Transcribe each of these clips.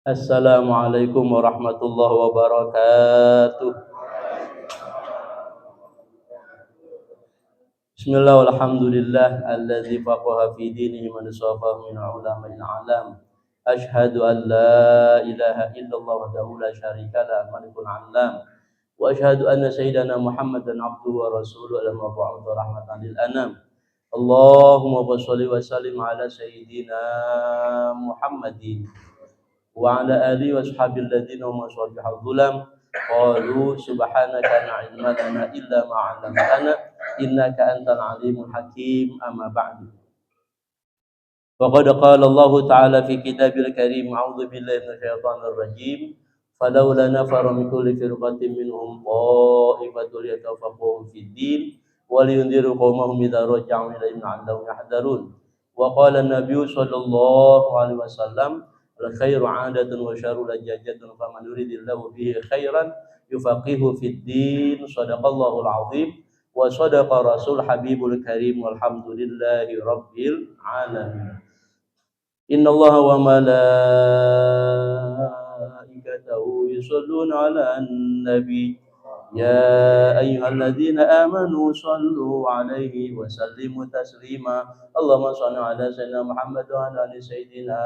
Assalamualaikum warahmatullahi wabarakatuh. Bismillah walhamdulillah alladzi faqaha fi dinihi man safa min ulama'il alam. Ashhadu an la ilaha illallah wahdahu la syarika lah malikul alam. Wa ashhadu anna sayyidana Muhammadan abduhu wa rasuluhu al-mab'uts rahmatan lil anam. Allahumma shalli wa sallim ala sayyidina Muhammadin wa ala alihi wa sahbihi alladziina hum ashabul dhulam qalu subhanaka la ilma lana illa ma 'allamtana innaka antal alimul hakim amma ba'du. Faqad qala Allah ta'ala fi kitabil karim a'udzu billahi minasyaitonir rajim falawla nafara min kulli firqatin minhum ta'ifatun yatafaqahu fid din wa liyunziru qaumahum idza raja'u ilaihim la'allahum yahdharun. Wa qala an-nabiyyu sallallahu alaihi wasallam al-khairu 'adatun wa syarru lajjatun faman yuridillahu bihi khairan yufaqihu fid din. Shadaqallahul 'azim wa shadaqa rasul habibul karim walhamdulillahi rabbil alamin. Innallaha wa malaikatahu yusholluna 'alan nabi ya ayyuhalladzina amanu shallu 'alaihi wa sallimu taslima. Allahumma shalli 'ala sayyidina Muhammad wa 'ala ali sayyidina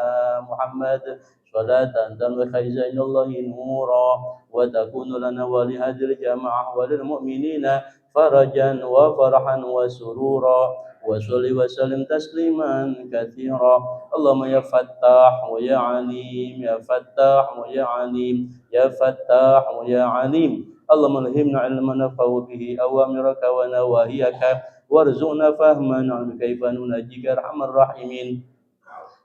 Muhammad salatan tanwiha izainallahi nura wa takunu lana wa li hadhil jamaah wa lil mu'minina farajan wa farahan wa surura wa sholli wa sallim tasliman katsira. Allahumma ya fattah wa ya alim, ya fattah wa ya alim, ya fattah wa ya alim. Allahumma alhimna ilman nafa'u bihi awamiraka wa nawahiyaka warzuqna fahman an kaifa nunajjika arhamar rahimin.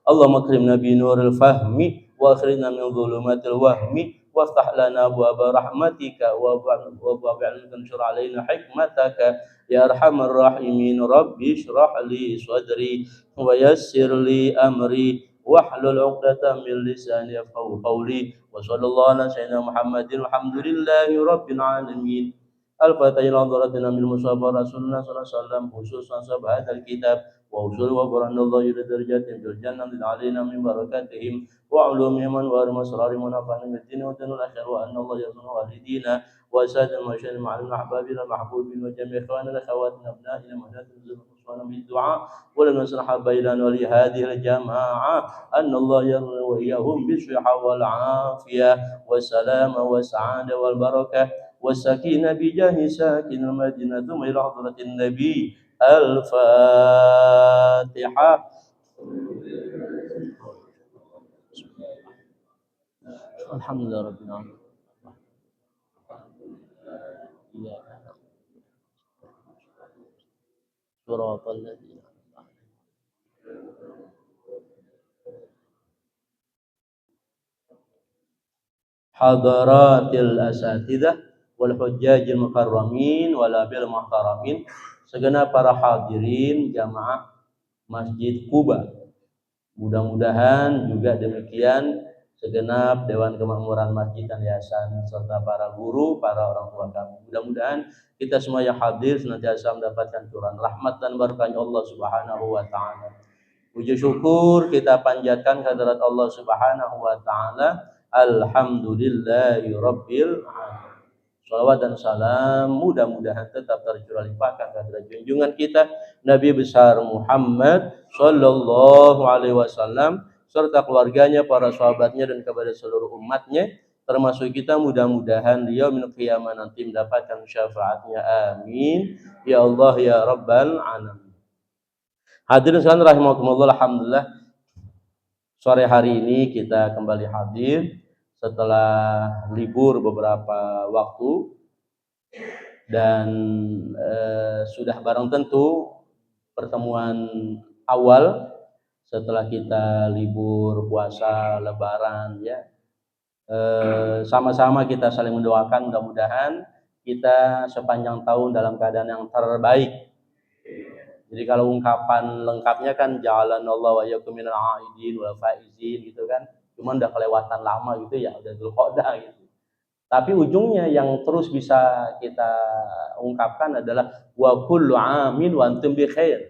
Allahumma akrimna bi nuril fahmi wa akhrijna min dhulumatil wahmi waftah lana abwaaba rahmatika wa abwaaba 'ilmika wanshur 'alaina hikmataka ya arhamar rahimin. Rabbi shrah li sadri wa yassir li amri wahlul 'uqdatam min lisani yafqahu qawli. Wa sallallahu ala sayyidina Muhammadin walhamdulillahi rabbil alamin. Al-Fatihah ila hadratina min musabbar Rasulullah sallallahu alaihi wasallam khususan sahabat al-kitab wa usul wa baranallahu ila darajatin fil jannati alaina min barakatihim wa ulumihim wa masrarihim wa nafa'ana bid din wa tanul akhir wa anna Allah yazunu walidina wa sadal masyayikh ma'al mahbabina mahbubin wa jami' ikhwanina khawatina abna'ina mahdatin zulmuswana bid du'a wa la nasrah bailan wa li hadhihi al-jama'ah anna Allah yarna wa iyahum bis-sihha wal 'afiyah wa salama wa sa'ada wal barakah والسكينة بجاه ساكن المدينة ثم إلى حضرة النبي. الفاتحة. الحمد لله رب العالمين. صراط الذين hadaratil asatidzah wal hujjajil mukarramin wal abil muhtaramin, segenap para hadirin jamaah Masjid Quba. Mudah-mudahan juga demikian segenap Dewan Kemakmuran Masjid dan Yayasan serta para guru, para orang tua kami. Mudah-mudahan kita semua yang hadir senantiasa mendapatkan curahan rahmat dan barakahnya Allah Subhanahu wa taala. Puji syukur kita panjatkan kehadirat Allah Subhanahu wa taala. Alhamdulillahi rabbil alamin. Salawat dan salam mudah-mudahan tetap tercurah limpahkan kepada junjungan kita Nabi besar Muhammad sallallahu alaihi wasallam serta keluarganya, para sahabatnya dan kepada seluruh umatnya, termasuk kita. Mudah-mudahan yaumil qiyamah nanti mendapatkan syafaatnya. Amin ya Allah ya rabbal alamin. Hadirin sekalian rahimakumullah, alhamdulillah sore hari ini kita kembali hadir setelah libur beberapa waktu dan sudah barang tentu pertemuan awal setelah kita libur puasa lebaran ya. Sama-sama kita saling mendoakan mudah-mudahan kita sepanjang tahun dalam keadaan yang terbaik. Jadi kalau ungkapan lengkapnya kan ja'alanallahu wa iyyakum minal aidin wal faizin gitu kan. Cuman udah kelewatan lama gitu ya, udah Dzulqa'dah gitu. Tapi ujungnya yang terus bisa kita ungkapkan adalah wa kullu amin wa antum bi khair.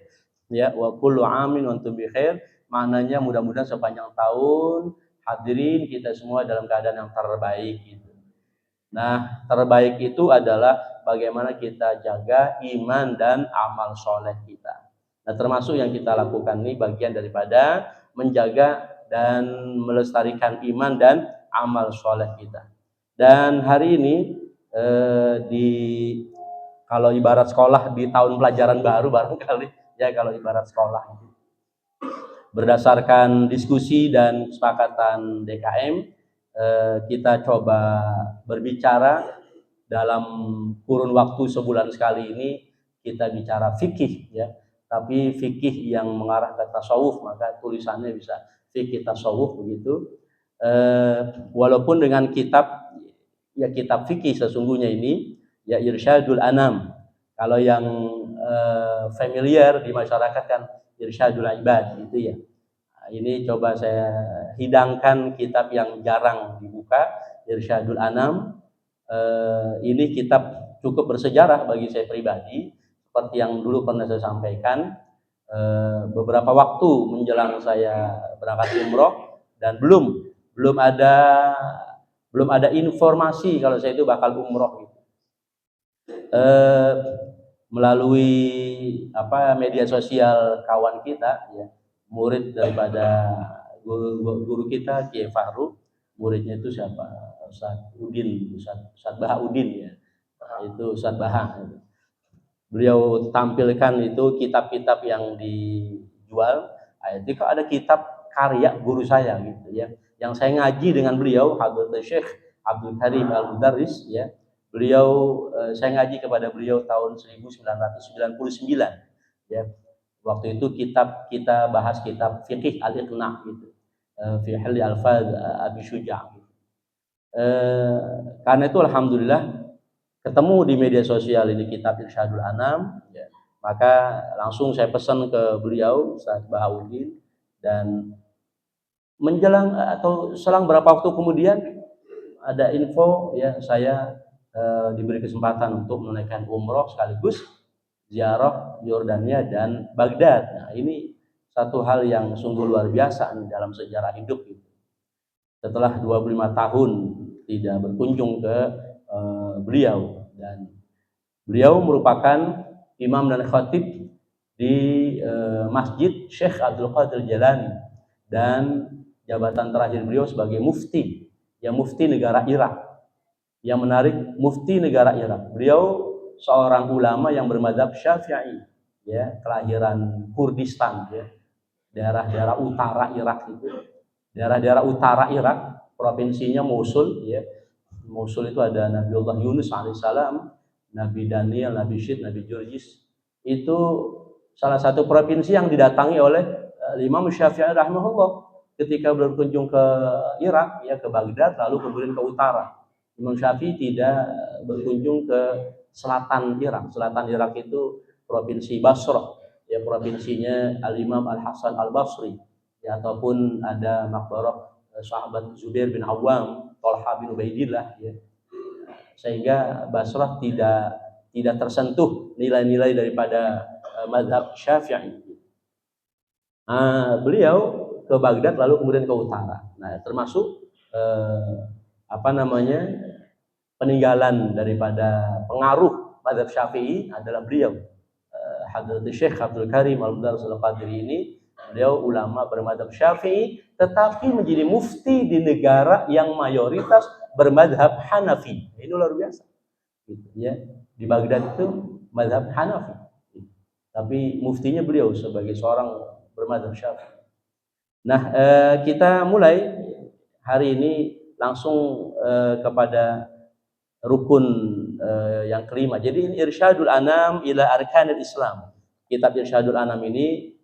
ya, wa kullu amin wa antum bikhair, maknanya mudah-mudahan sepanjang tahun hadirin kita semua dalam keadaan yang terbaik gitu. Nah, terbaik itu adalah bagaimana kita jaga iman dan amal soleh kita. Nah, termasuk yang kita lakukan ini bagian daripada menjaga dan melestarikan iman dan amal soleh kita. Dan hari ini di kalau ibarat sekolah di tahun pelajaran baru barangkali ya, kalau ibarat sekolah berdasarkan diskusi dan kesepakatan DKM, kita coba berbicara dalam kurun waktu sebulan sekali ini, kita bicara fikih ya, tapi fikih yang mengarah ke tasawuf, maka tulisannya bisa fikih tasawuf begitu. Walaupun dengan kitab ya, kitab fikih sesungguhnya ini ya, Irsyadul Anam. Kalau yang familiar di masyarakat kan Irsyadul Ibad itu ya. Nah, ini coba saya hidangkan kitab yang jarang dibuka, Irsyadul Anam. Ini kitab cukup bersejarah bagi saya pribadi, seperti yang dulu pernah saya sampaikan. Beberapa waktu menjelang saya berangkat umroh dan belum ada informasi kalau saya itu bakal umroh gitu. Melalui media sosial kawan kita ya, murid daripada guru kita Kiai Fahru, muridnya itu siapa, Ustaz Udin, Ustaz Bahaudin ya, itu Ustaz Baha. Beliau tampilkan itu kitab-kitab yang dijual. Itu ada kitab karya guru saya gitu ya, yang saya ngaji dengan beliau, Hadratul Syekh Abdul Karim Al-Mudarris ya. Beliau saya ngaji kepada beliau tahun 1999 ya. Waktu itu kita bahas kitab Fiqih Al-Iqna gitu, fi Halli Alfaz Abi Syuja' gitu. Karena itu alhamdulillah ketemu di media sosial ini kitab Irsyadul Anam ya. Maka langsung saya pesan ke beliau Ustaz Bahaudin, dan menjelang atau selang berapa waktu kemudian ada info ya, saya diberi kesempatan untuk menunaikan umroh sekaligus ziarah Yordania dan Baghdad. Nah, ini satu hal yang sungguh luar biasa nih dalam sejarah hidup gitu. Setelah 25 tahun tidak berkunjung ke beliau, dan beliau merupakan imam dan khatib di Masjid Syekh Abdul Qadir Jalani, dan jabatan terakhir beliau sebagai mufti, ya mufti negara Irak. Yang menarik, mufti negara Irak. Beliau seorang ulama yang bermadzhab Syafi'i, ya, kelahiran Kurdistan, ya, daerah-daerah utara Irak itu. Daerah-daerah utara Irak, provinsinya Mosul, ya. Mosul itu ada Nabiullah Yunus alaihissalam, Nabi Daniel, Nabi Syed, Nabi Jurjis. Itu salah satu provinsi yang didatangi oleh Imam Syafi'i rahimahullah ketika berkunjung ke Irak, ya, ke Baghdad, lalu kemudian ke utara. Imam Syafi'i tidak berkunjung ke selatan Irak. Selatan Irak itu provinsi Basrah, ya, provinsinya Al-Imam Al-Hasan Al-Basri, ya, ataupun ada makbarah sahabat Zubair bin Awam, Thalha bin Ubaidillah, ya. Sehingga Basrah tidak tersentuh nilai-nilai daripada mazhab Syafi'i. Beliau ke Baghdad lalu kemudian ke utara. Nah, termasuk peninggalan daripada pengaruh mazhab Syafi'i adalah beliau, Hadratul Syekh Abdul Karim Al-Mudarris Al-Qadiri ini. Beliau ulama bermadzhab Syafi'i tetapi menjadi mufti di negara yang mayoritas bermadzhab Hanafi. Ini luar biasa. Gitu, ya. Di Baghdad itu mazhab Hanafi. Tapi muftinya beliau sebagai seorang bermadzhab Syafi'i. Nah, kita mulai hari ini langsung kepada rukun yang kelima. Jadi ini Irsyadul Anam ila Arkanil Islam. Kitab Irsyadul Anam ini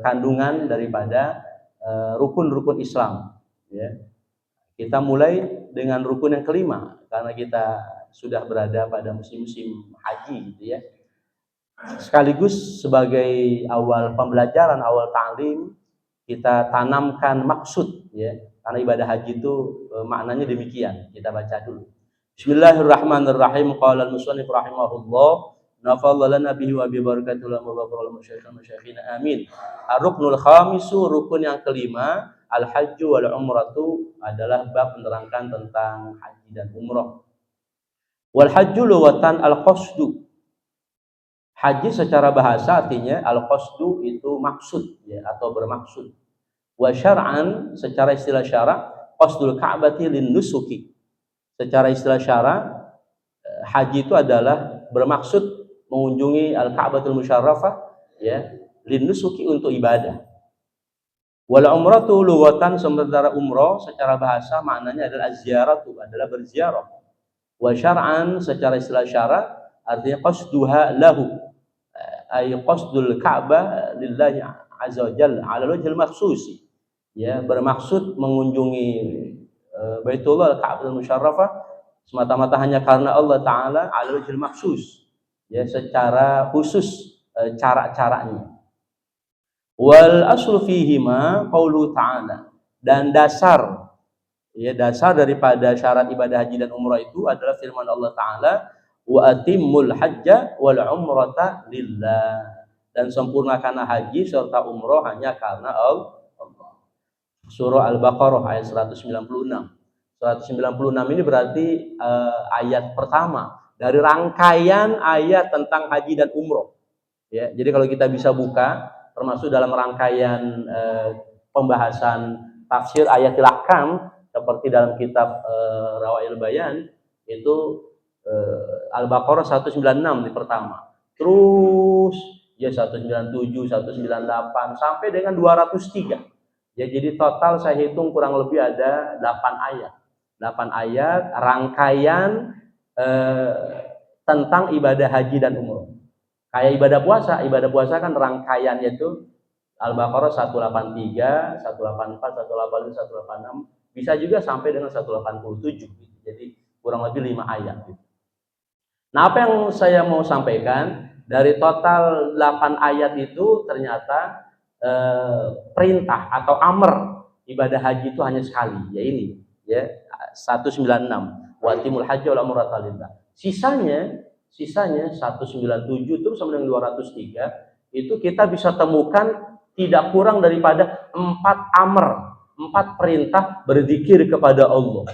kandungan daripada rukun-rukun Islam. Ya. Kita mulai dengan rukun yang kelima karena kita sudah berada pada musim-musim haji, gitu ya. Sekaligus sebagai awal pembelajaran, awal ta'lim, kita tanamkan maksud, ya. Karena ibadah haji itu maknanya demikian. Kita baca dulu. Bismillahirrahmanirrahim. Qala al-musannif rahimahullah, nafadhalana bihi wa bi barakatihi wa barakatuh masyayikhina amin. Ar-ruknul khamisu, rukun yang kelima, al-hajju wal umratu, adalah bab menerangkan tentang haji dan umrah. Wal hajju lughatan al-qasdu. Haji secara bahasa artinya al-qasdu itu maksud ya, atau bermaksud. Wa syar'an, secara istilah syara, qasdul ka'bati lin nusuki. Secara istilah syara, haji itu adalah bermaksud mengunjungi al-Ka'batul Musyarrafah ya, lin nusuki, untuk ibadah. Wal umratu lughatan, sementara umrah secara bahasa maknanya adalah az-ziyaratu, adalah berziarah. Wa syar'an, secara istilah syara, artinya qasduha lahu, ay qasdul Ka'bah lillahi azza wa jalla ala wajhil makhsusi. Ya, bermaksud mengunjungi Baitullah al-Ka'batul Musyarrafah semata-mata hanya karena Allah Ta'ala ala wajhil makhsus, ya, secara khusus cara-caranya. Wal aslu fihima qauluhu ta'ala, dan dasar, ya, dasar daripada syarat ibadah haji dan umrah itu adalah firman Allah Ta'ala, wa atimmul hajja wal umrata lillah, dan sempurnakanlah haji serta umrah hanya karena Allah. Surah Al-Baqarah ayat 196. 196 ini berarti ayat pertama dari rangkaian ayat tentang haji dan umrah. Ya, jadi kalau kita bisa buka, termasuk dalam rangkaian pembahasan tafsir ayatil ahkam, seperti dalam kitab Rawail Bayan, itu Al-Baqarah 196 di pertama. Terus ya 197, 198 sampai dengan 203. Ya, jadi total saya hitung kurang lebih ada 8 ayat. 8 ayat rangkaian tentang ibadah haji dan umrah. Kayak ibadah puasa kan rangkaiannya itu Al-Baqarah 183, 184, 185, 186, bisa juga sampai dengan 187. Jadi kurang lebih 5 ayat. Nah, apa yang saya mau sampaikan, dari total 8 ayat itu ternyata perintah atau amr ibadah haji itu hanya sekali, ya ini, ya 196, watimul hajji wal umrata lillah. Sisanya 197 terus sampai dengan 203 itu kita bisa temukan tidak kurang daripada 4 amr, 4 perintah berzikir kepada Allah.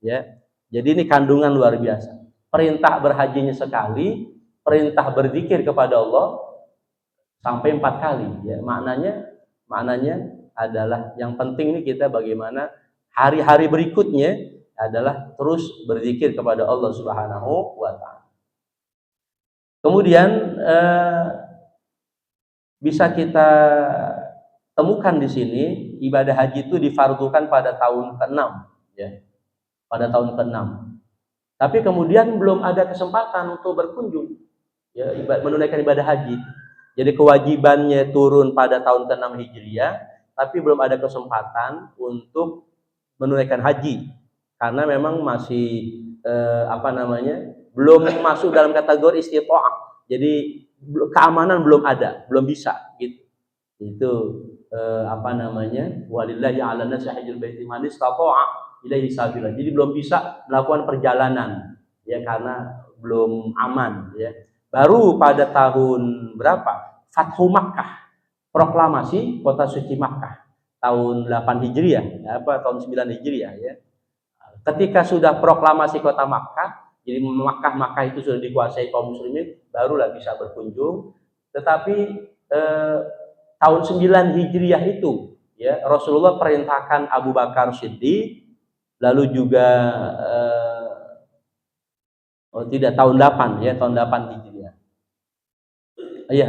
Ya. Jadi ini kandungan luar biasa. Perintah berhajinya sekali, perintah berzikir kepada Allah sampai 4 kali. Ya, maknanya adalah yang penting ini kita bagaimana hari-hari berikutnya adalah terus berzikir kepada Allah Subhanahu wa Ta'ala. Kemudian bisa kita temukan di sini ibadah haji itu difardukan pada tahun ke-6, ya. Pada tahun ke-6. Tapi kemudian belum ada kesempatan untuk berkunjung, ya, menunaikan ibadah haji. Jadi kewajibannya turun pada tahun ke-6 Hijriah, tapi belum ada kesempatan untuk menunaikan haji karena memang masih belum masuk dalam kategori istita'ah. Jadi keamanan belum ada, belum bisa gitu. Itu walillahi 'alan nasi hajjul baiti man istata'a ilaihi sabila. Jadi belum bisa melakukan perjalanan, ya, karena belum aman, ya. Baru pada tahun berapa? Fathu Makkah, proklamasi kota suci Makkah tahun 8 Hijriah, tahun 9 Hijriah, ya. Ketika sudah proklamasi kota Makkah, jadi Makkah itu sudah dikuasai kaum muslimin, barulah bisa berkunjung. Tetapi tahun 9 Hijriah itu, ya, Rasulullah perintahkan Abu Bakar Siddiq, lalu juga tahun 8, ya, tahun 8 Hijriah. Iya,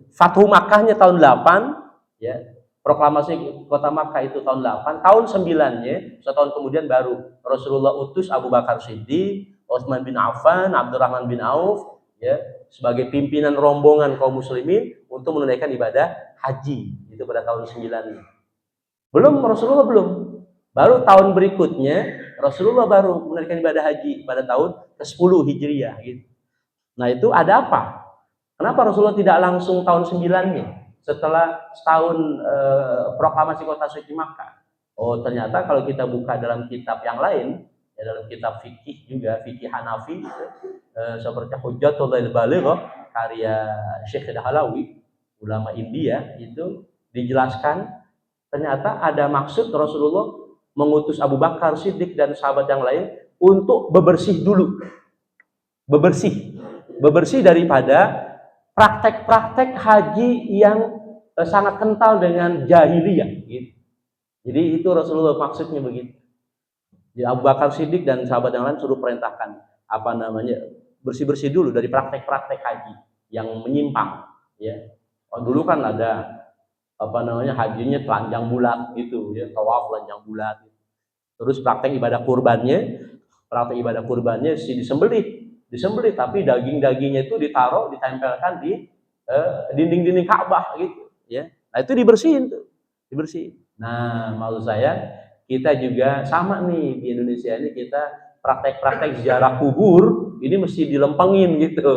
Fathu Makkahnya tahun 8, ya. Proklamasi kota Makkah itu tahun 8, tahun 9-nya, setahun kemudian baru Rasulullah utus Abu Bakar Siddiq, Utsman bin Affan, Abdurrahman bin Auf, ya, sebagai pimpinan rombongan kaum muslimin untuk menunaikan ibadah haji. Itu pada tahun 9-nya. Rasulullah belum. Baru tahun berikutnya Rasulullah baru menunaikan ibadah haji pada tahun ke-10 Hijriah, gitu. Nah, itu ada apa? Kenapa Rasulullah tidak langsung tahun 9-nya? Setelah setahun proklamasi kota suci Makkah. Oh, ternyata kalau kita buka dalam kitab yang lain, Ya, dalam kitab fikih juga, fikih Hanafi gitu, seperti Hujjatul Balighah karya Syekh Dahlawi, ulama India, itu dijelaskan ternyata ada maksud Rasulullah mengutus Abu Bakar Siddiq dan sahabat yang lain untuk bebersih dulu, bebersih daripada praktek-praktek haji yang sangat kental dengan jahiliyah gitu. Jadi itu Rasulullah maksudnya begitu. Jadi Abu Bakar Siddiq dan sahabat yang lain suruh perintahkan apa namanya, bersih-bersih dulu dari praktek-praktek haji yang menyimpang ya. Oh, dulu kan ada apa namanya, hajinya telanjang bulat gitu ya, tawaf telanjang bulat. Terus praktek ibadah kurbannya si disembelih tapi daging-dagingnya itu ditempelkan di dinding-dinding Ka'bah gitu ya. Nah, itu dibersihin. Nah, maksud saya kita juga sama nih, di Indonesia ini kita praktek-praktek ziarah kubur ini mesti dilempengin gitu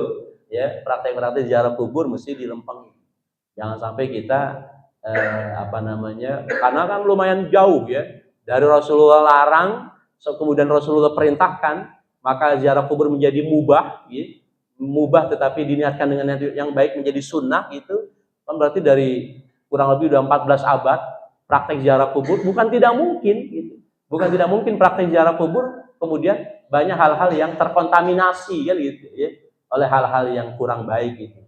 ya. Praktek-praktek ziarah kubur mesti dilempengin. Jangan sampai kita apa namanya, karena kan lumayan jauh ya dari Rasulullah larang, kemudian Rasulullah perintahkan, maka ziarah kubur menjadi mubah ya. Mubah tetapi diniatkan dengan yang baik menjadi sunnah, itu kan berarti dari kurang lebih udah 14 abad praktek ziarah kubur. Bukan tidak mungkin gitu. Bukan tidak mungkin praktek ziarah kubur kemudian banyak hal-hal yang terkontaminasi kan gitu ya, oleh hal-hal yang kurang baik gitu.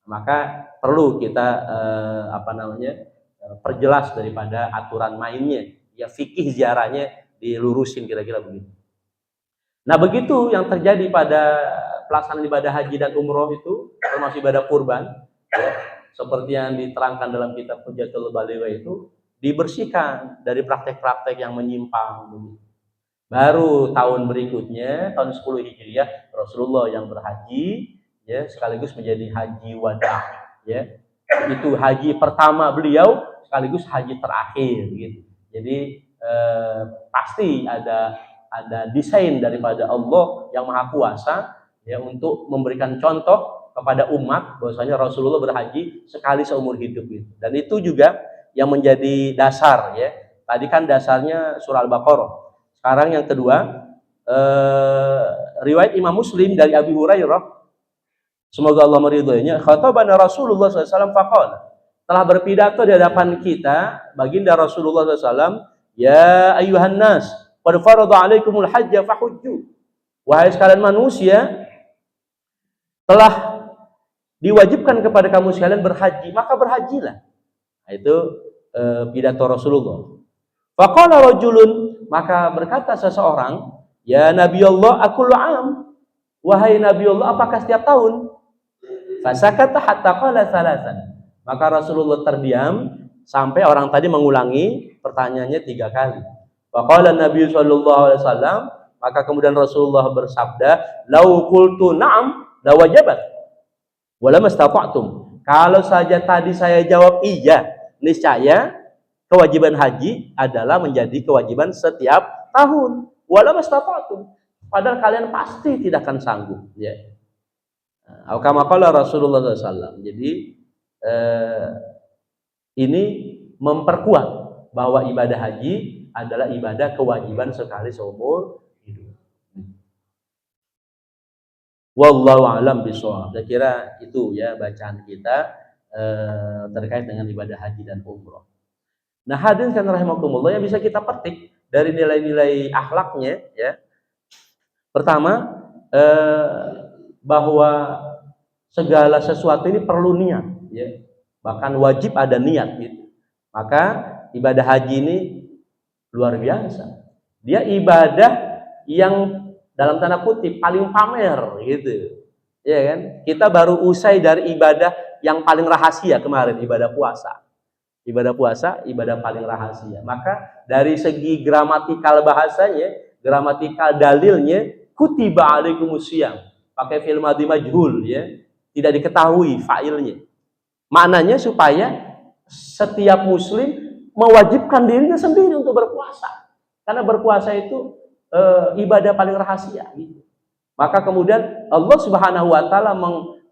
Maka perlu kita apa namanya, perjelas daripada aturan mainnya ya, fikih ziarahnya dilurusin, kira-kira begitu. Nah, begitu yang terjadi pada pelaksanaan ibadah haji dan umroh itu, termasuk ibadah kurban ya, seperti yang diterangkan dalam kitab Hujjatul Balighah itu, dibersihkan dari praktek-praktek yang menyimpang. Baru tahun berikutnya, tahun 10 Hijriah, Rasulullah yang berhaji ya, sekaligus menjadi haji wada ya. Itu haji pertama beliau sekaligus haji terakhir gitu. Jadi pasti ada desain daripada Allah yang Maha Kuasa ya, untuk memberikan contoh kepada umat bahwasanya Rasulullah berhaji sekali seumur hidup gitu. Dan itu juga yang menjadi dasar ya. Tadi kan dasarnya surah Al-Baqarah. Sekarang yang kedua, riwayat Imam Muslim dari Abi Hurairah, semoga Allah meridhoinya, khatabana Rasulullah SAW faqala, telah berpidato di hadapan kita baginda Rasulullah SAW, ya ayuhan nas, qad farada alaikumul hajja fahujju, wahai sekalian manusia, telah diwajibkan kepada kamu sekalian berhaji, maka berhajilah. Nah, itu pidato Rasulullah. Faqala rajulun, maka berkata seseorang, ya Nabi Allah, aqul am, wahai Nabi Allah, apakah setiap tahun? Fasakata hatta qala salasan, maka Rasulullah terdiam sampai orang tadi mengulangi pertanyaannya 3 kali. Faqala Nabi sallallahu alaihi wasallam, maka kemudian Rasulullah bersabda, lau qultu na'am la wajabat wala mastata'tum, kalau saja tadi saya jawab iya, niscaya kewajiban haji adalah menjadi kewajiban setiap tahun. Wala mastata'tum, padahal kalian pasti tidak akan sanggup ya. Kama qala Rasulullah SAW. Jadi ini memperkuat bahwa ibadah haji adalah ibadah kewajiban sekali seumur hidup. Wallahu a'lam bishawab. Saya kira itu ya bacaan kita terkait dengan ibadah haji dan umroh. Nah, hadirin kan rahimakumullah, yang bisa kita petik dari nilai-nilai akhlaknya ya. Pertama, bahwa segala sesuatu ini perlu niat ya. Bahkan wajib ada niat gitu. Maka ibadah haji ini luar biasa. Dia ibadah yang dalam tanda kutip paling pamer gitu. Ya kan? Kita baru usai dari ibadah yang paling rahasia kemarin, ibadah puasa. Ibadah puasa, ibadah paling rahasia. Maka dari segi gramatikal bahasanya, gramatikal dalilnya, kutiba alaikumusiyam, pakai fi'il madhi majhul ya, tidak diketahui fa'ilnya. Maknanya supaya setiap muslim mewajibkan dirinya sendiri untuk berpuasa. Karena berpuasa itu ibadah paling rahasia gitu. Maka kemudian Allah Subhanahu wa taala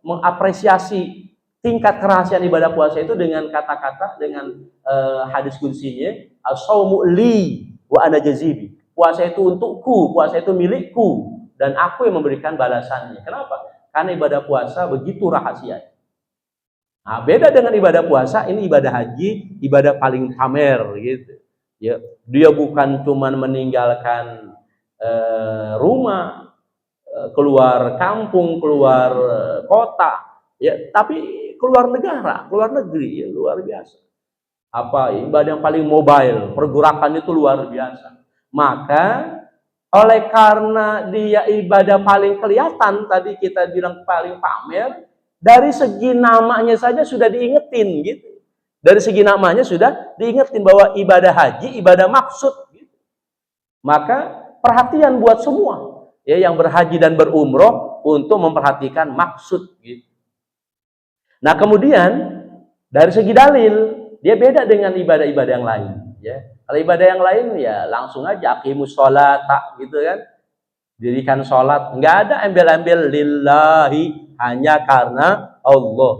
mengapresiasi tingkat kerahasiaan ibadah puasa itu dengan kata-kata, dengan hadis qudsinya, as-shaumu li wa ana jazibi. puasa itu untukku, puasa itu milikku, dan aku yang memberikan balasannya. Kenapa? Karena ibadah puasa begitu rahasia. Nah, beda dengan ibadah puasa, ini ibadah haji, ibadah paling pamer gitu. Ya, dia bukan cuman meninggalkan rumah, keluar kampung, keluar kota, ya, tapi keluar negara, keluar negeri, ya, luar biasa. Apa ibadah yang paling mobile, pergerakannya itu luar biasa. Maka oleh karena dia ibadah paling kelihatan, tadi kita bilang paling pamer, dari segi namanya saja sudah diingetin gitu. Dari segi namanya sudah diingetin bahwa ibadah haji, ibadah maksud. Gitu. Maka perhatian buat semua ya yang berhaji dan berumroh untuk memperhatikan maksud. Gitu. Nah kemudian dari segi dalil dia beda dengan ibadah-ibadah yang lain. Ya. Kalau ibadah yang lain ya langsung aja aqimus sholat gitu kan. Dirikan sholat, nggak ada embel-embel lillahi, hanya karena Allah.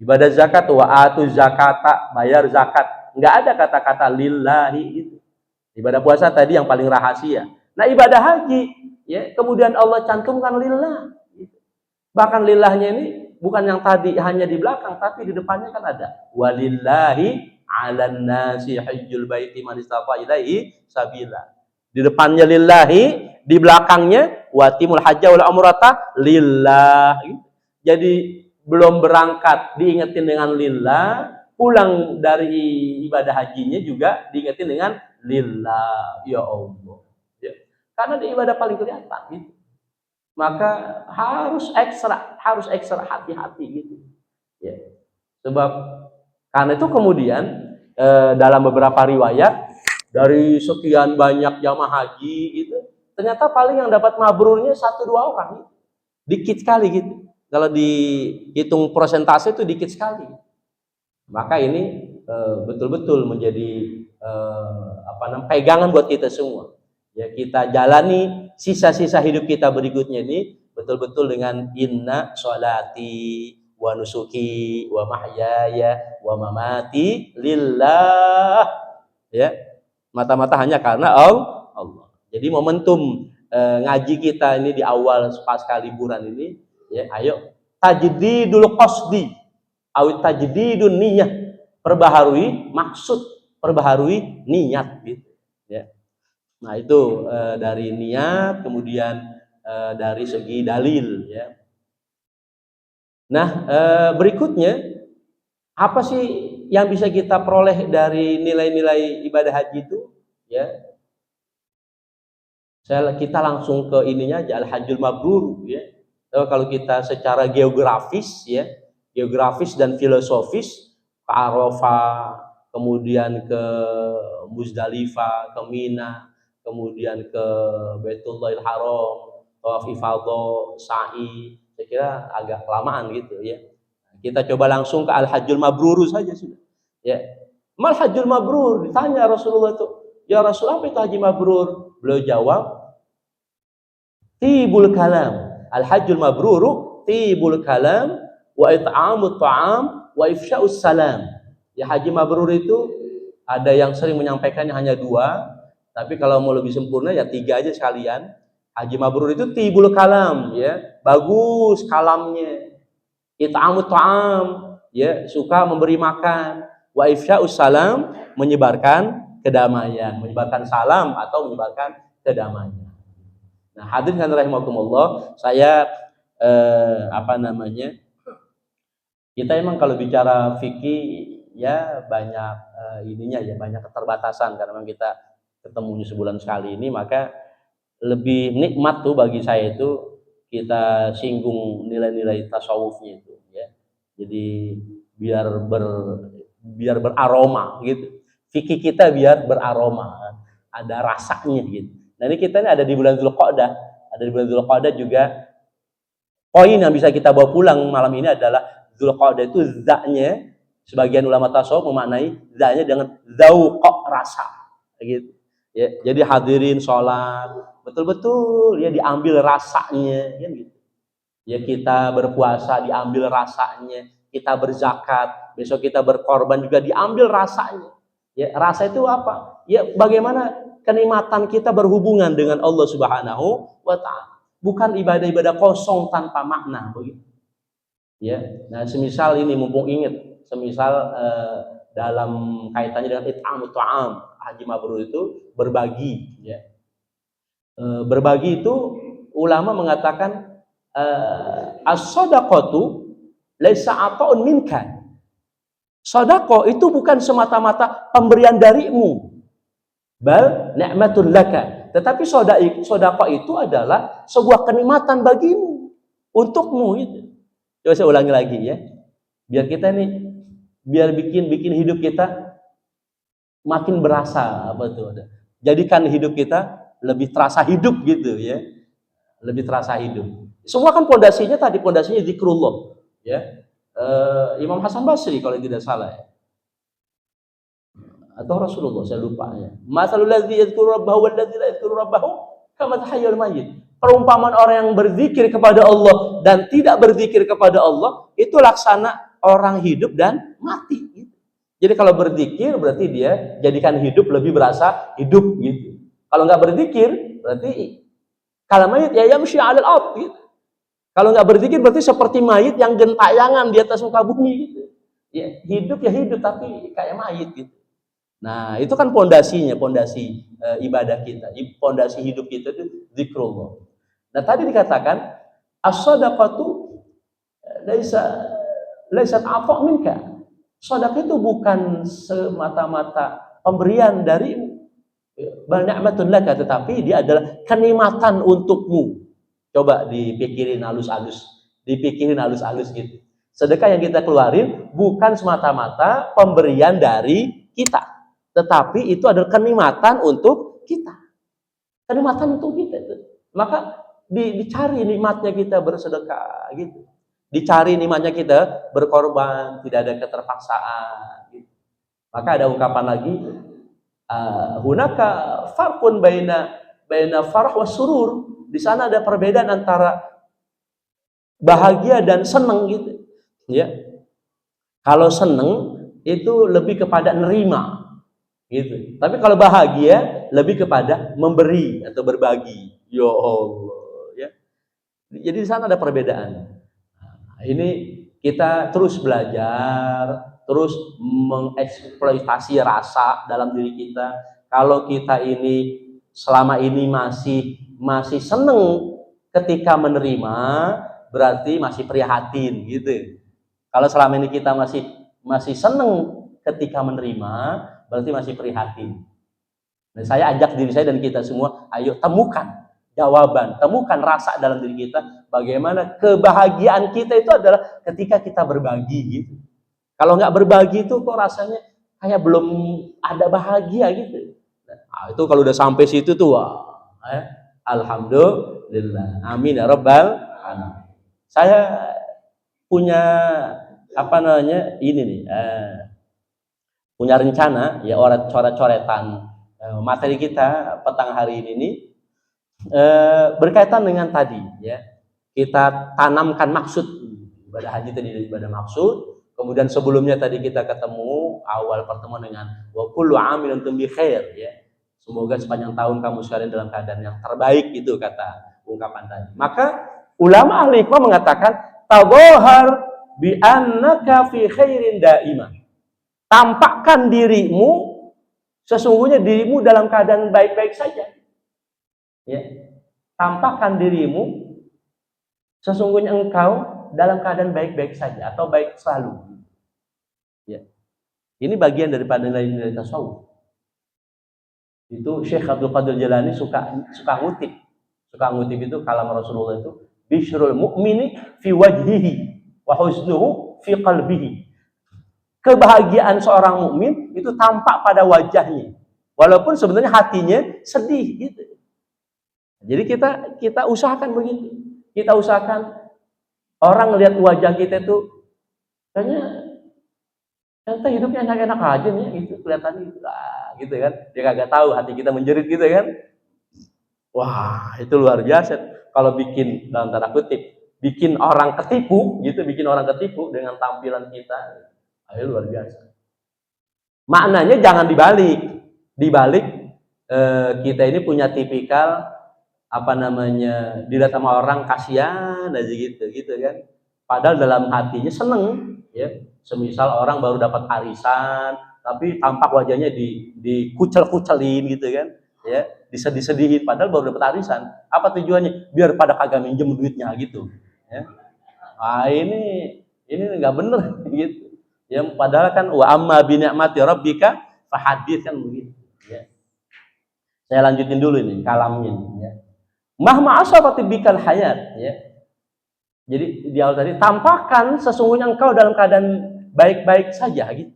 Ibadah zakat, wa atu zakata, bayar zakat, nggak ada kata-kata lillahi itu. Ibadah puasa tadi yang paling rahasia. Nah ibadah haji, ya kemudian Allah cantumkan lillah. Bahkan lillahnya ini bukan yang tadi hanya di belakang, tapi di depannya kan ada walillahi 'alan nasi hajjul baiti man istata ilaihi sabila. Di depannya lillahi, di belakangnya watimul hajja wal umrata lillah. Jadi belum berangkat diingetin dengan lillah, pulang dari ibadah hajinya juga diingetin dengan lillah. Ya Allah. Ya. Karena di ibadah paling kelihatan gitu. Maka harus ekstra hati-hati gitu. Ya. Sebab karena itu kemudian dalam beberapa riwayat dari sekian banyak jamaah haji itu ternyata paling yang dapat mabrurnya 1-2 orang, dikit sekali gitu. Kalau dihitung persentase itu dikit sekali. Maka ini betul-betul menjadi pegangan buat kita semua. Ya kita jalani sisa-sisa hidup kita berikutnya ini betul-betul dengan inna sholati wa nusuki wa mahyaya wa mamati lillah, ya mata-mata hanya karena Allah. Jadi momentum ngaji kita ini di awal pasca liburan ini, ya ayo tajdidul qasdi awit tajdidun niyah, perbaharui maksud, perbaharui niat gitu, ya. Nah itu dari niat, kemudian dari segi dalil, ya. Nah berikutnya apa sih yang bisa kita peroleh dari nilai-nilai ibadah haji itu? Ya, kita langsung ke ininya aja, al-hajjul mabrur, ya. Kalau kita secara geografis, ya, geografis dan filosofis, ke Arafah, kemudian ke Muzdalifah, ke Mina, kemudian ke Baitullahil Haram, tawaf ifadah, sa'i, saya kira agak kelamaan gitu ya. Kita coba langsung ke Al-Hajjul Mabrur saja sudah. Ya. Mal Hajjul Mabrur, ditanya Rasulullah itu, ya Rasul apa itu haji mabrur? Beliau jawab, tibul kalam. Al-Hajjul Mabrur, tibul kalam wa it'amut ta'am wa ifsya'us salam. Ya haji mabrur itu ada yang sering menyampaikannya hanya 2, tapi kalau mau lebih sempurna ya 3 aja sekalian. Haji mabrur itu tibul kalam, ya, bagus kalamnya. It'amut ta'am, ya, suka memberi makan. Wa ifsya'us salam, menyebarkan kedamaian, menyebarkan salam atau menyebarkan kedamaian. Nah, hadirin rahimakumullah, saya kita emang kalau bicara fikih ya banyak ininya ya, banyak keterbatasan karena memang kita ketemunya sebulan sekali ini, maka lebih nikmat tuh bagi saya itu kita singgung nilai-nilai tasawufnya itu, ya. Jadi biar beraroma gitu. Fikih kita biar beraroma, ada rasanya gitu. Nah, ini kita ini ada di bulan Dzulqa'dah. Ada di bulan Dzulqa'dah juga. Poin yang bisa kita bawa pulang malam ini adalah Dzulqa'dah itu zaknya, sebagian ulama tasawuf memaknai zaknya dengan dzauq, rasa gitu. Ya, jadi hadirin sholat betul-betul ya diambil rasanya, ya gitu. Ya kita berpuasa diambil rasanya, kita berzakat, besok kita berkorban juga diambil rasanya. Ya rasa itu apa? Ya bagaimana kenikmatan kita berhubungan dengan Allah Subhanahu wa taala. Bukan ibadah-ibadah kosong tanpa makna begitu. Ya. Nah, semisal ini mumpung ingat, semisal dalam kaitannya dengan it'amut ta'am, haji mabrur itu berbagi, ya. Berbagi itu ulama mengatakan as-shadaqatu laisa ata'un minka. Sedekah itu bukan semata-mata pemberian darimu, bal ni'matun laka. Tetapi sedekah itu adalah sebuah kenikmatan bagimu, untukmu itu. Coba saya ulangi lagi ya. Biar kita nih, biar bikin hidup kita makin berasa apa tuh ada. Jadikan hidup kita lebih terasa hidup gitu ya. Lebih terasa hidup. Semua kan pondasinya tadi, pondasinya zikrullah ya. Imam Hasan Basri kalau tidak salah ya. Atau Rasulullah, saya lupa ya. Masalul ladzi yadhkuru rabbahu wal ladzi la yadhkuru rabbahu kama tahayyul mayyit. Perumpamaan orang yang berzikir kepada Allah dan tidak berzikir kepada Allah itu laksana orang hidup dan mati. Jadi kalau berzikir berarti dia jadikan hidup lebih berasa hidup gitu. Kalau nggak berzikir berarti kalau mayit ya yamshi 'alal ard gitu. Kalau nggak berzikir berarti seperti mayit yang gentayangan di atas muka bumi gitu. Ya, hidup ya hidup tapi kayak mayit gitu. Nah, itu kan pondasinya, pondasi ibadah kita, pondasi hidup kita itu zikrullah. Nah, tadi dikatakan as-shadaqatu laisat afa' minka. Sedekah itu bukan semata-mata pemberian darimu, bal ni'matun laka, tetapi dia adalah kenikmatan untukmu. Coba dipikirin halus-halus, gitu. Sedekah yang kita keluarin bukan semata-mata pemberian dari kita, tetapi itu adalah kenikmatan untuk kita. Kenikmatan untuk kita itu. Maka dicari nikmatnya kita bersedekah gitu. Dicari nikmatnya kita berkorban, tidak ada keterpaksaan gitu. Maka ada ungkapan lagi, hunaka farqun baina farah was surur. Di sana ada perbedaan antara bahagia dan senang gitu. Ya. Kalau senang itu lebih kepada nerima gitu. Tapi kalau bahagia lebih kepada memberi atau berbagi. Ya Allah, ya. Jadi di sana ada perbedaan. Nah, ini kita terus belajar, terus mengeksploitasi rasa dalam diri kita. Kalau kita ini selama ini masih seneng ketika menerima, berarti masih prihatin gitu. Kalau selama ini kita masih seneng ketika menerima, berarti masih prihatin. Nah, saya ajak diri saya dan kita semua, ayo temukan jawaban, temukan rasa dalam diri kita. Bagaimana kebahagiaan kita itu adalah ketika kita berbagi gitu. Kalau nggak berbagi itu kok rasanya kayak belum ada bahagia gitu. Nah, itu kalau udah sampai situ tuh, wah, alhamdulillah, amin ya rabbal alamin. Saya punya ini nih, punya rencana ya, orang coret-coretan materi kita petang hari ini nih, berkaitan dengan tadi ya, kita tanamkan maksud ibadah haji tadi, ibadah maksud. Kemudian sebelumnya tadi kita ketemu awal pertemuan dengan wa kullu amin antum bi khair ya. Semoga sepanjang tahun kamu sekalian dalam keadaan yang terbaik, itu kata ungkapan tadi. Maka ulama ahli hikmah mengatakan tadhahar bi annaka fi khairin daimah. Tampakkan dirimu, sesungguhnya dirimu dalam keadaan baik-baik saja. Ya. Tampakkan dirimu, sesungguhnya engkau dalam keadaan baik-baik saja atau baik selalu. Ya. Ini bagian daripada nilai-nilai tasawuf. Itu Syekh Abdul Qadir Jalani suka ngutip itu kalam Rasulullah itu, bishrul mu'mini fi wajhihi wa huznuhu fi qalbihi. Kebahagiaan seorang mukmin itu tampak pada wajahnya, walaupun sebenarnya hatinya sedih gitu. Jadi kita usahakan begitu. Kita usahakan orang lihat wajah kita itu kayaknya ternyata hidupnya enak-enak aja nih, gitu kelihatannya gitu kan. Dia kagak tahu hati kita menjerit gitu kan. Wah, itu luar biasa. Kalau bikin dalam tanda kutip, bikin orang ketipu gitu, dengan tampilan kita. Itu luar biasa. Maknanya jangan dibalik. kita ini punya tipikal apa namanya, dilihat sama orang kasihan aja gitu kan. Padahal dalam hatinya seneng ya. Semisal orang baru dapat arisan, tapi tampak wajahnya dikucel-kucelin gitu kan, ya, disedih-sedihin padahal baru dapat arisan. Apa tujuannya? Biar pada kagak minjem duitnya gitu, ya. Ah ini nggak bener gitu. Ya padahal kan wa amma bi ni'mati rabbika fahadits kan begitu, ya. Saya lanjutin dulu ini kalamnya, ya. Mahma asabati bikal hayat, ya. Jadi di awal tadi, tampakkan sesungguhnya engkau dalam keadaan baik-baik saja gitu.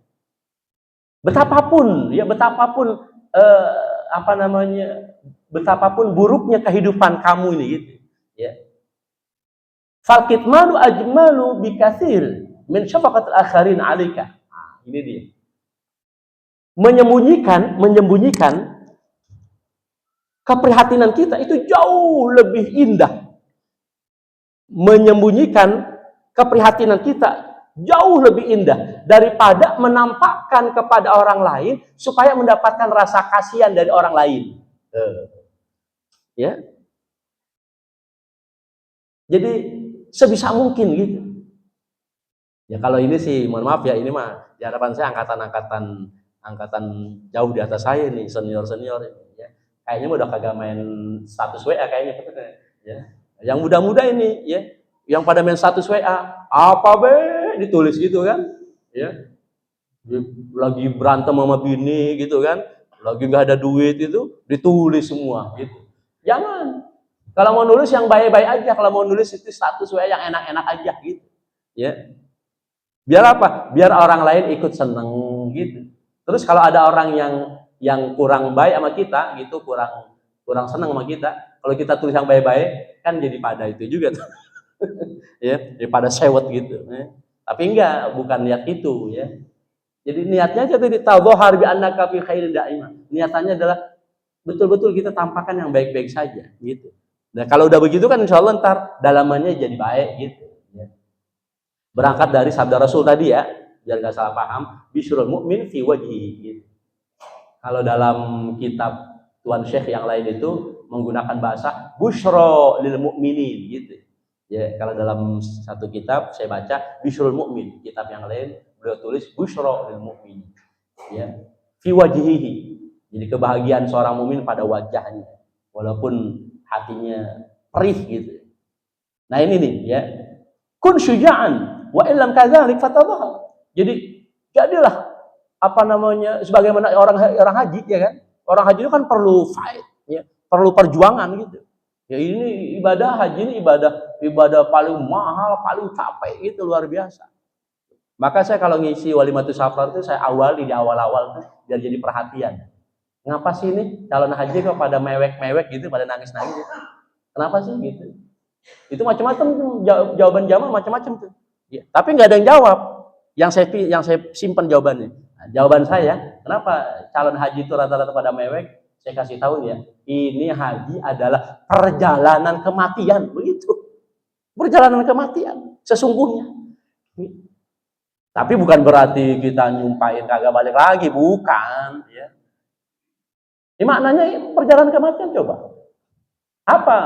Betapapun ya, betapapun apa namanya, betapapun buruknya kehidupan kamu ini gitu, ya. Fal kitmanu ajmalu bikatsir min syafaqatil akharin 'alaika. Nah, ini dia. Menyembunyikan keprihatinan kita itu jauh lebih indah. Menyembunyikan keprihatinan kita jauh lebih indah daripada menampakkan kepada orang lain supaya mendapatkan rasa kasihan dari orang lain. Ya. Jadi sebisa mungkin gitu. Ya kalau ini sih mohon maaf ya, ini mah di hadapan saya angkatan jauh di atas saya nih, senior-senior ya. Kayaknya udah kagak main status WA kayaknya ya. Yang muda-muda ini ya, yang pada main status WA, apa be ditulis gitu kan, ya. Lagi berantem sama bini gitu kan, lagi nggak ada duit itu ditulis semua gitu. Jangan. Kalau mau nulis yang baik-baik aja, kalau mau nulis itu status WA yang enak-enak aja gitu. Ya. Biar apa? Biar orang lain ikut seneng gitu. Terus kalau ada orang yang kurang baik sama kita gitu, kurang seneng sama kita, kalau kita tulis yang baik-baik kan jadi pada itu juga tuh. Ya, daripada sewot gitu, ya. Tapi enggak, bukan niat itu ya. Jadi niatnya aja tadi tadhahar bi annaka fi khairin daimah. Niatannya adalah betul-betul kita tampakkan yang baik-baik saja gitu. Nah, kalau udah begitu kan insyaallah ntar dalamannya jadi baik gitu ya. Berangkat dari sabda Rasul tadi ya, biar nggak salah paham, bisyrul mu'min fi wajhi gitu. Kalau dalam kitab Tuan Syekh yang lain itu menggunakan bahasa busyra lil mu'minin gitu. Ya, kalau dalam satu kitab saya baca bisyrul mu'min, kitab yang lain beliau tulis busyra lil mu'min. Ya, fi wajhihi. Jadi kebahagiaan seorang mukmin pada wajahnya walaupun hatinya perih gitu. Nah, ini nih ya. Kun syuja'an wa illam kadzalik fatadhahar. Jadi jadilah apa namanya, sebagaimana orang haji ya kan. Orang haji itu kan perlu fight ya, perlu perjuangan gitu. Ya ini ibadah haji ini ibadah paling mahal, paling capek gitu, luar biasa. Maka saya kalau ngisi walimatus safar itu saya awali di awal-awal tuh biar jadi perhatian. Ngapa sih ini calon haji kok pada mewek-mewek gitu, pada nangis-nangis gitu? Kenapa sih gitu? Itu macam-macam tuh, jawaban jamaah macam-macam tuh. Ya, tapi nggak ada yang jawab. Yang saya simpan jawabannya. Nah, jawaban saya, kenapa calon haji itu rata-rata pada mewek? Saya kasih tahu ya, ini haji adalah perjalanan kematian, begitu. Perjalanan kematian sesungguhnya. Tapi bukan berarti kita nyumpahin kagak balik lagi, bukan. Ya. Ini maknanya perjalanan kematian coba. Apa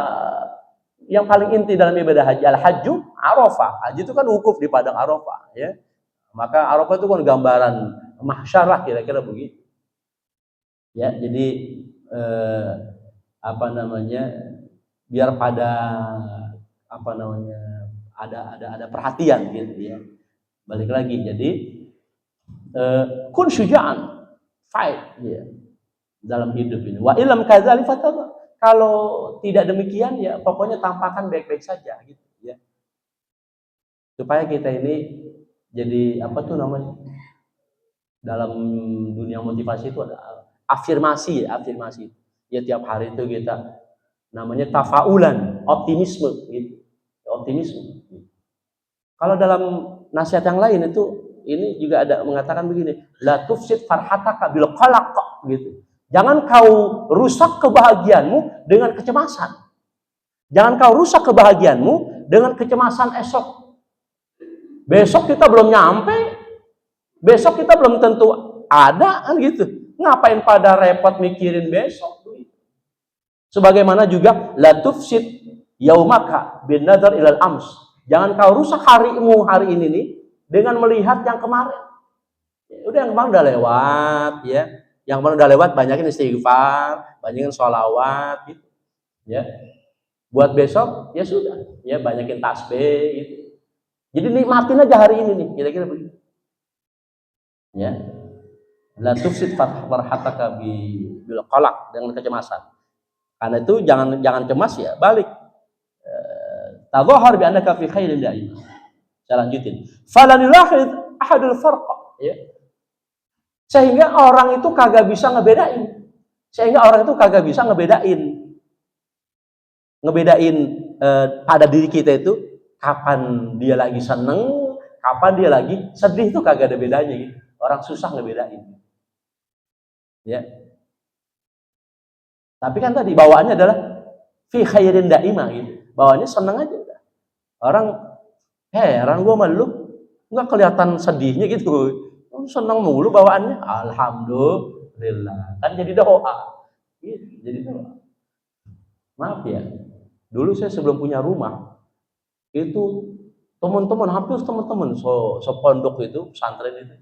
yang paling inti dalam ibadah haji? Al-hajju Arafah. Haji itu kan wukuf di padang Arafah, ya. Maka Arafah itu kan gambaran mahsyar lah, kira-kira begitu. Ya, jadi apa namanya? Biar pada apa namanya? Ada perhatian gitu ya. Balik lagi, jadi kun syuja'an, fight ya dalam hidup ini. Wa illam kadzalik fatadhar. Kalau tidak demikian ya pokoknya tampakkan baik-baik saja gitu ya. Supaya kita ini jadi apa tuh namanya? Dalam dunia motivasi itu ada afirmasi. Ya tiap hari itu kita namanya tafaulan, optimisme gitu. Optimisme. Kalau dalam nasihat yang lain itu ini juga ada mengatakan begini, la tufsid farhataka bil qalaq gitu. Jangan kau rusak kebahagiaanmu dengan kecemasan. Jangan kau rusak kebahagiaanmu dengan kecemasan esok. Besok kita belum nyampe. Besok kita belum tentu ada kan gitu. Ngapain pada repot mikirin besok? Sebagaimana juga la tufsid yaumaka bin nadar ilal ams. Jangan kau rusak harimu hari ini nih dengan melihat yang kemarin. Udah yang kemarin udah lewat ya. Yang kemarin udah lewat banyakin istighfar, banyakin sholawat gitu. Ya. Buat besok ya sudah, ya banyakin tasbih gitu. Jadi nikmatin aja hari ini nih, kira-kira begitu. Ya. La tufsid farhataka bil qalaq, dengan kecemasan. Karena itu jangan cemas ya, balik. Tadhahar bi annaka fi khairin daim. Saya lanjutin. Falan yulahid ahadul farqa, ya. Sehingga orang itu kagak bisa ngebedain. Ngebedain pada diri kita itu kapan dia lagi seneng, kapan dia lagi sedih, itu kagak ada bedanya gitu. Orang susah ngebedain. Ya. Tapi kan tadi bawaannya adalah fi khairin daimah gitu. Bawaannya seneng aja udah. Orang heran gua sama lu enggak kelihatan sedihnya gitu. Seneng mulu bawaannya. Alhamdulillah. Kan jadi doa. Gitu, jadi doa. Maaf ya. Dulu saya sebelum punya rumah itu teman-teman hampir teman-teman sepondok itu, pesantren itu.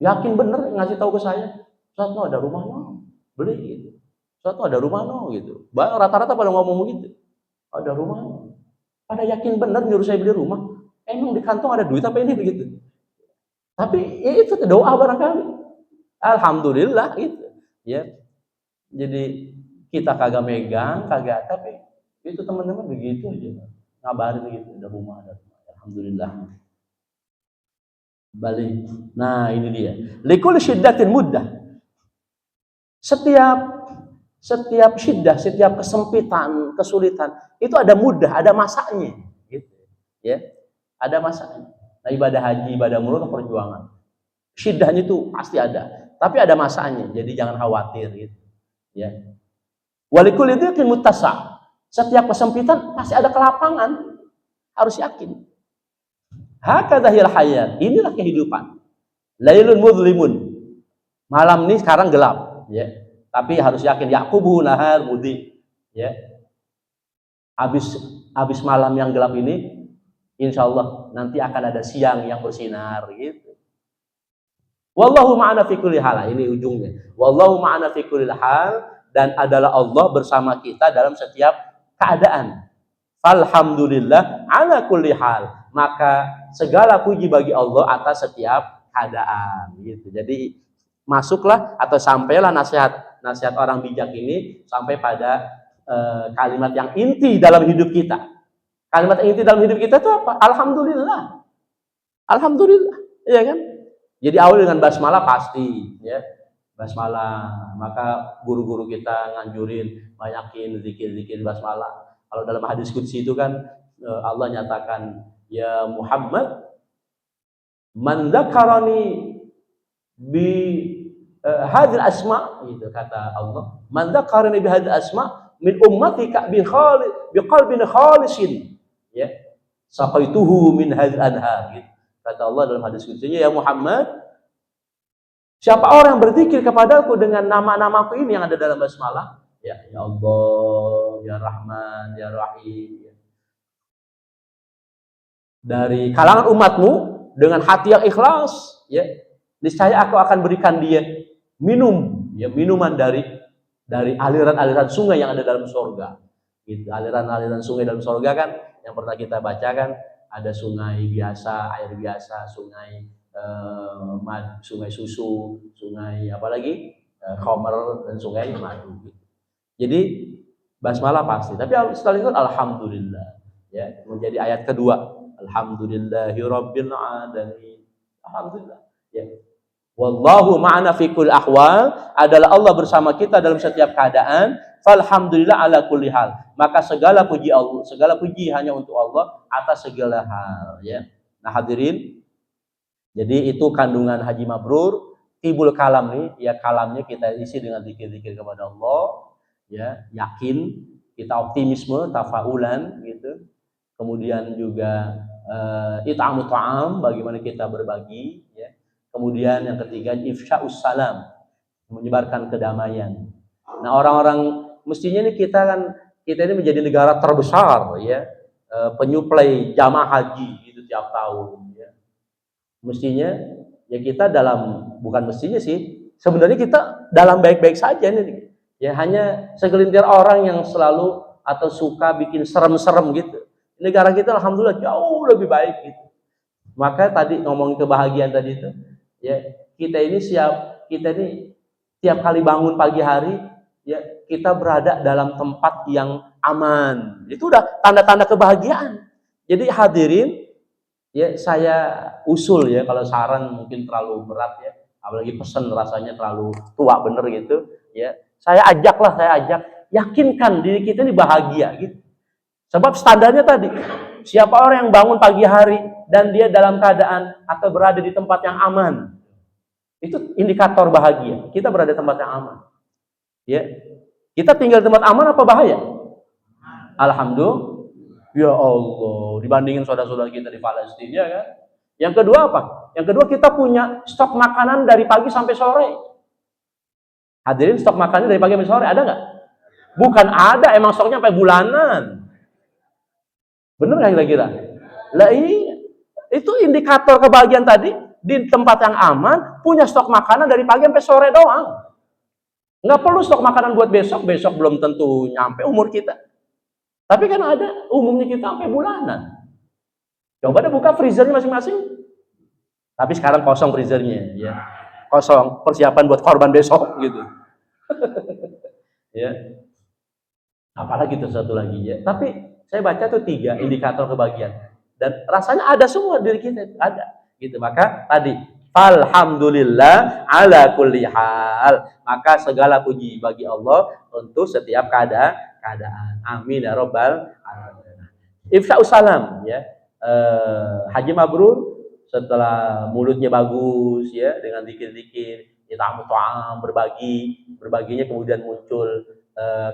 Yakin bener ngasih tahu ke saya, "Suatu ada rumah no, beli gitu. Suatu ada rumah no," gitu. Rata-rata pada ngomong gitu. Ada rumah no. Pada yakin bener nyuruh saya beli rumah. Emang di kantong ada duit apa ini begitu? Tapi ya itu doa barangkali. Alhamdulillah gitu. Ya. Jadi kita kagak megang, kagak, tapi itu teman-teman begitu aja. Ngabarin gitu, ada rumah. Alhamdulillah. Balik. Nah, ini dia. Likul syiddatin muddah. Setiap syiddah, setiap kesempitan, kesulitan, itu ada mudah, ada masanya. Gitu. Ya. Ada masanya. Nah, ibadah haji, ibadah umroh itu perjuangan. Syiddahnya itu pasti ada, tapi ada masanya. Jadi jangan khawatir gitu. Ya. Walikul dhiqin muttasa'. Setiap kesempitan pasti ada kelapangan. Harus yakin. Hakadzahil hayat. Inilah kehidupan. Lailun mudlimun. Malam ini sekarang gelap, ya. Tapi harus yakin yaqubu nahar mudi. Ya. Habis malam yang gelap ini, insya Allah nanti akan ada siang yang bersinar gitu. Wallahu ma'ana fi kulli hal. Ini ujungnya. Wallahu ma'ana fi kulli hal, dan adalah Allah bersama kita dalam setiap keadaan. Alhamdulillah ala kulli hal. Maka segala puji bagi Allah atas setiap keadaan gitu. Jadi masuklah atau sampailah nasihat orang bijak ini sampai pada kalimat yang inti dalam hidup kita. Kalimat yang inti dalam hidup kita itu apa? Alhamdulillah. Alhamdulillah, iya kan? Jadi awal dengan basmalah pasti, ya. Basmalah. Maka guru-guru kita nganjurin banyakin zikir-zikir basmalah. Kalau dalam hadis qudsi itu kan Allah nyatakan, ya Muhammad, man dzakarani bi hadhil asma, gitu kata Allah. Man dzakarani bi hadhil asma min ummatika bi qalbin khalisin, ya. Saqaituhu min hadhil anhar, gitu. Kata Allah dalam hadis qudsinya, ya Muhammad, siapa orang yang berzikir kepadaku dengan nama-namaku ini yang ada dalam basmalah, ya Allah, ya Rahman, ya Rahim, dari kalangan umatmu dengan hati yang ikhlas, ya, niscaya aku akan berikan dia minum, ya, minuman dari aliran-aliran sungai yang ada dalam surga. Gitu. Aliran-aliran sungai dalam surga kan yang pernah kita baca kan, ada sungai biasa, air biasa, sungai sungai susu, sungai apalagi khamar, dan sungai madu. Gitu. Jadi basmalah pasti, tapi setelah itu alhamdulillah, ya, menjadi ayat kedua. Alhamdulillahirabbil alamin. Alhamdulillah. Ya. Wallahu ma'ana fi kulli ahwal, adalah Allah bersama kita dalam setiap keadaan. Falhamdulillah ala kulli hal. Maka segala puji Allah, segala puji hanya untuk Allah atas segala hal, ya. Nah, hadirin, jadi itu kandungan haji mabrur. Tibul kalam nih, ya, kalamnya kita isi dengan zikir-zikir kepada Allah, ya, yakin, kita optimisme, tafaulan gitu. Kemudian juga it'amu ta'am, bagaimana kita berbagi, ya. Kemudian yang ketiga ifsya'us salam, menyebarkan kedamaian. Nah, orang-orang mestinya ini kita ini menjadi negara terbesar ya, penyuplai jamaah haji itu tiap tahun ya. Mestinya ya kita bukan mestinya sih, sebenarnya kita dalam baik-baik saja nih. Ya hanya segelintir orang yang selalu atau suka bikin serem-serem gitu. Negara kita alhamdulillah jauh lebih baik gitu. Maka tadi ngomongin kebahagiaan tadi itu, ya kita ini tiap kali bangun pagi hari, ya kita berada dalam tempat yang aman. Itu udah tanda-tanda kebahagiaan. Jadi hadirin, ya saya usul ya, kalau saran mungkin terlalu berat ya, apalagi pesan rasanya terlalu tua bener gitu, ya saya ajak, yakinkan diri kita ini bahagia gitu. Sebab standarnya tadi, siapa orang yang bangun pagi hari dan dia dalam keadaan atau berada di tempat yang aman, itu indikator bahagia. Kita berada di tempat yang aman. Ya, kita tinggal di tempat aman apa bahaya? Alhamdulillah. Ya Allah, dibandingin saudara-saudara kita di Palestina ya kan. Yang kedua apa? Yang kedua kita punya stok makanan dari pagi sampai sore. Hadirin, stok makanan dari pagi sampai sore ada nggak? Bukan ada, emang stoknya sampai bulanan. Bener nggak kira-kira? Lah iya, itu indikator kebahagiaan tadi, di tempat yang aman, punya stok makanan dari pagi sampai sore doang. Nggak perlu stok makanan buat besok belum tentu nyampe umur kita. Tapi kan ada umumnya kita sampai bulanan. Coba deh buka freezernya masing-masing. Tapi sekarang kosong freezernya, ya. Kosong, persiapan buat korban besok gitu. Ya. Apalagi itu satu lagi ya. Tapi saya baca tuh 3 indikator kebahagiaan. Dan rasanya ada semua diri kita, ada. Gitu. Maka tadi, alhamdulillah ala kulli hal. Maka segala puji bagi Allah untuk setiap keadaan. Amin ya rabbal alamin. Ifsya'us salam ya. Haji mabrur setelah mulutnya bagus ya, dengan zikir-zikir, ta'am berbaginya kemudian muncul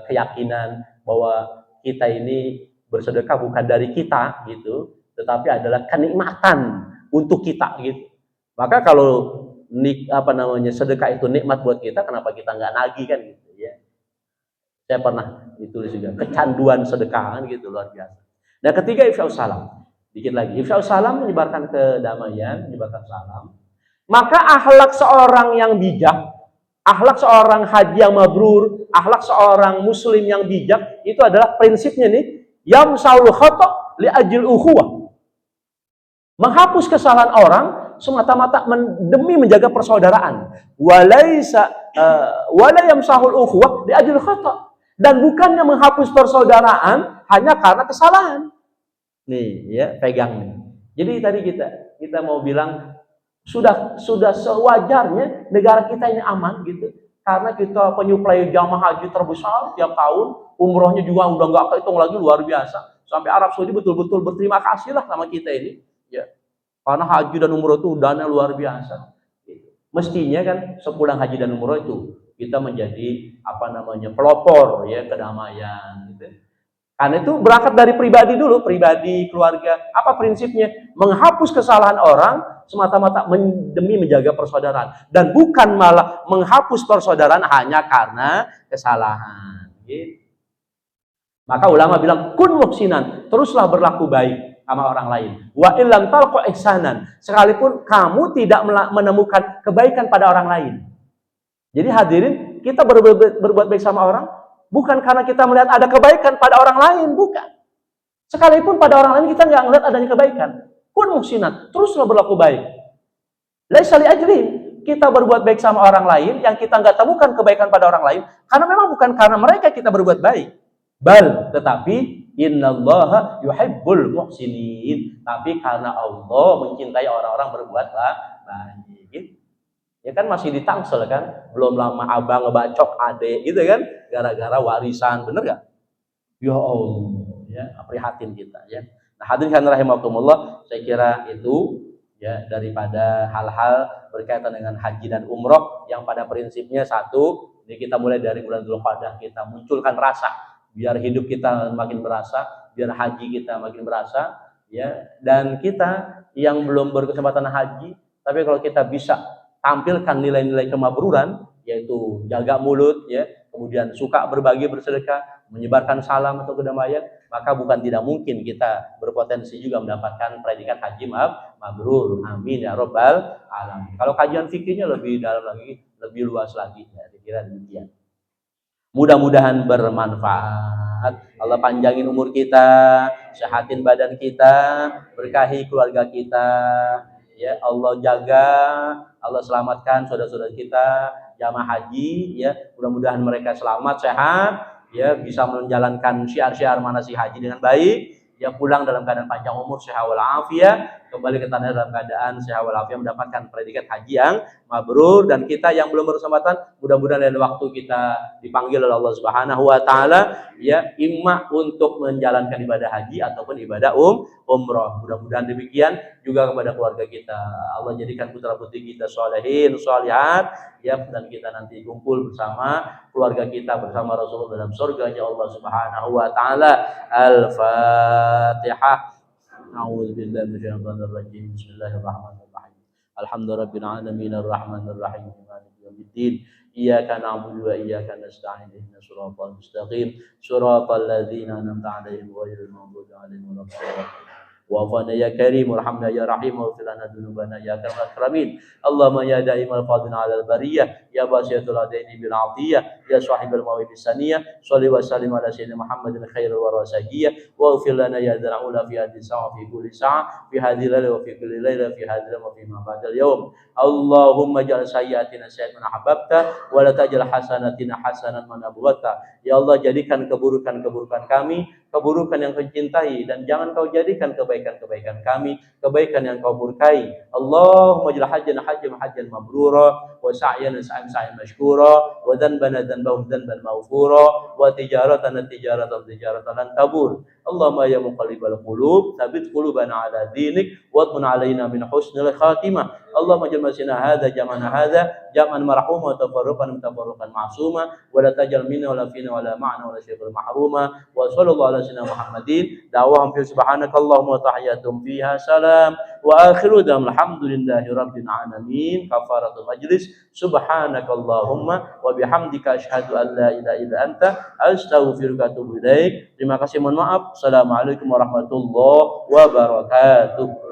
keyakinan bahwa kita ini bersedekah bukan dari kita gitu, tetapi adalah kenikmatan untuk kita gitu. Maka kalau sedekah itu nikmat buat kita, kenapa kita nggak nagih kan gitu ya. Saya pernah ditulis juga, kecanduan sedekah kan gitu, luar biasa. Dan ketiga, ifsya'us salam. Dikit lagi, ifsya'us salam menyebarkan kedamaian, menyebarkan salam. Maka akhlak seorang yang bijak, akhlak seorang haji yang mabrur, akhlak seorang muslim yang bijak, itu adalah prinsipnya nih, yamsaul khata' li ajil ukhuwah. Menghapus kesalahan orang semata-mata demi menjaga persaudaraan. Wala yamsahul ukhuwah li ajil khata'. Dan bukannya menghapus persaudaraan hanya karena kesalahan. Nih, ya, pegang nih. Jadi tadi kita mau bilang sudah sewajarnya negara kita ini aman gitu. Karena kita penyuplai jamaah haji terbesar tiap tahun, umrohnya juga udah nggak kehitung lagi, luar biasa. Sampai Arab Saudi betul-betul berterima kasih lah sama kita ini, ya. Karena haji dan umroh itu dana luar biasa. Mestinya kan sepulang haji dan umroh itu kita menjadi pelopor ya kedamaian gitu. Karena itu berangkat dari pribadi dulu, pribadi, keluarga. Apa prinsipnya? Menghapus kesalahan orang semata-mata demi menjaga persaudaraan, dan bukan malah menghapus persaudaraan hanya karena kesalahan. Gitu. Maka ulama bilang kun muhsinan, teruslah berlaku baik sama orang lain. Wa illam talqa ihsanan, sekalipun kamu tidak menemukan kebaikan pada orang lain. Jadi hadirin, kita berbuat baik sama orang bukan karena kita melihat ada kebaikan pada orang lain, bukan. Sekalipun pada orang lain kita nggak melihat adanya kebaikan. Kun muhsinat, teruslah berlaku baik. Laisa li ajrin, kita berbuat baik sama orang lain yang kita nggak temukan kebaikan pada orang lain, karena memang bukan karena mereka kita berbuat baik. Tetapi innallaha yuhibbul muhsinin. Tapi karena Allah mencintai orang-orang berbuat baik. Ya kan masih di Tangsel kan, belum lama abang ngebacok adek gitu kan, gara-gara warisan, bener gak? Ya Allah, ya prihatin kita ya. Nah hadirin rahimakumullah, saya kira itu ya daripada hal-hal berkaitan dengan haji dan umroh yang pada prinsipnya satu, ini kita mulai dari bulan Dzulqa'dah kita munculkan rasa, biar hidup kita makin berasa, biar haji kita makin berasa ya. Dan kita yang belum berkesempatan haji, tapi kalau kita bisa tampilkan nilai-nilai kemabruran yaitu jaga mulut ya, kemudian suka berbagi bersedekah, menyebarkan salam atau kedamaian, maka bukan tidak mungkin kita berpotensi juga mendapatkan predikat haji mabrur. Amin ya robbal alamin. Kalau kajian fikihnya lebih dalam lagi, lebih luas lagi ya, kira demikian. Mudah-mudahan bermanfaat. Allah panjangin umur kita, sehatin badan kita, berkahi keluarga kita. Ya Allah jaga, Allah selamatkan saudara-saudara kita jamaah haji ya. Mudah-mudahan mereka selamat, sehat, ya bisa menjalankan syiar-syiar manasik haji dengan baik. Ya pulang dalam keadaan panjang umur, sehat walafiat, kembali ke tanah dalam keadaan sehat walafiat, mendapatkan predikat haji yang mabrur. Dan kita yang belum berkesempatan, mudah-mudahan dari waktu kita dipanggil oleh Allah Subhanahu wa taala ya, imma untuk menjalankan ibadah haji ataupun ibadah umroh. Mudah-mudahan demikian juga kepada keluarga kita. Allah jadikan putra-putri kita sholihin, sholihat ya, dan kita nanti kumpul bersama keluarga kita bersama Rasulullah dalam surganya Allah Subhanahu wa taala. Al-Fatihah. A'udzubillahi minasyaitonir rajim. Bismillahirrahmanirrahim. Alhamdulillahirabbil alamin arrahmanir rahim maliki yaumiddin. Iyyaka na'budu wa iyyaka nasta'in ihdinas siratal mustaqim siratal ladzina an'amta 'alaihim ghairil maghdubi 'alaihim waladdallin. Wa'afana ya karim warhamna ya rahim waghfir lana dzunubana ya akramul akramin. Allahumma ya da'imal fadlin 'alal bariyah ya basitul adaini bil 'atiyah ya sahibal mawid saniyah shalli wa sallim ala sayyidina Muhammadin khairil warasajiyah waghfir lana ya dzal ula fi hadhihi sa'a fi kulli sa'a fi hadhihi laila wa fi kulli laila fi hadhihi wa fi ma ba'dal yaum. Allahumma ja'al sayyi'atina sayyi'atan ahbabta wa la taj'al hasanatina hasanan man abghata. Ya Allah, jadikan keburukan-keburukan kami keburukan yang kau cintai, dan jangan kau jadikan kebaikan-kebaikan kami kebaikan yang kau murkai. Allahumma ja'al hajjana hajjan mabrura wa sa'yana sa'yan mashkura wa dhanbana dhanban maghfura wa tijaratana tijaratan lan tabur. Allahumma ya muqallibal qulub tsabbit qulubana ala dinik wa tun alaina min husnil khatimah. Allahumma ja'al masjidana hadza jam'ana hadza jam'an marhuma wa tafarruqan ma'suma wa la taj'al minna wa la fina wa la ma'na wa la syai'an mahruma. Wa sallallahu ala sayyidina Muhammadin da'wahum fi subhanakallahumma wa tahiyyatuhum fiha salam wa akhiru da'wahum alhamdulillahi rabbil alamin. Kafaratul majlis. Subhanakallahumma wa bihamdika asyhadu an la ilaha illa anta astaghfiruka wa atubu ilaik. Terima kasih, mohon maaf. Assalamualaikum warahmatullahi wabarakatuh.